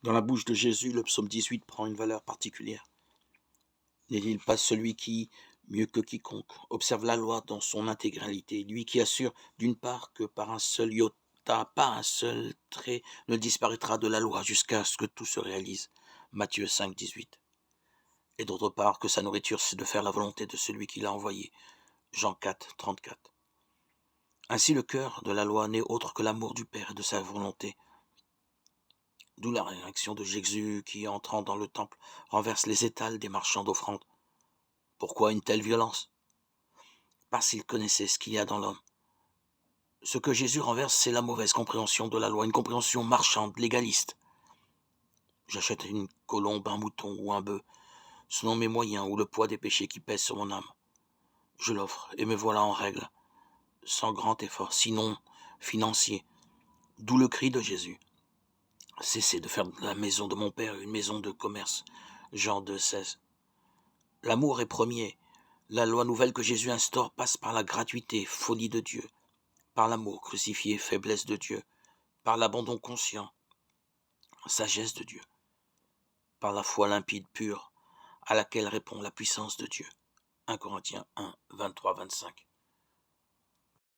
Dans la bouche de Jésus, le psaume 18 prend une valeur particulière. N'est-il pas celui qui, mieux que quiconque, observe la loi dans son intégralité, lui qui assure d'une part que par un seul iota, pas un seul trait ne disparaîtra de la loi jusqu'à ce que tout se réalise, Matthieu 5, 18. Et d'autre part que sa nourriture c'est de faire la volonté de celui qui l'a envoyé, Jean 4, 34. Ainsi le cœur de la loi n'est autre que l'amour du Père et de sa volonté. D'où la réaction de Jésus qui, entrant dans le temple, renverse les étals des marchands d'offrandes. Pourquoi une telle violence? Parce qu'il connaissait ce qu'il y a dans l'homme. Ce que Jésus renverse, c'est la mauvaise compréhension de la loi, une compréhension marchande, légaliste. J'achète une colombe, un mouton ou un bœuf, selon mes moyens ou le poids des péchés qui pèsent sur mon âme. Je l'offre et me voilà en règle, sans grand effort, sinon financier. D'où le cri de Jésus. Cessez de faire de la maison de mon Père une maison de commerce. Jean 2, 16. L'amour est premier. La loi nouvelle que Jésus instaure passe par la gratuité, folie de Dieu, par l'amour crucifié, faiblesse de Dieu, par l'abandon conscient, sagesse de Dieu, par la foi limpide, pure, à laquelle répond la puissance de Dieu. 1 Corinthiens 1, 23, 25.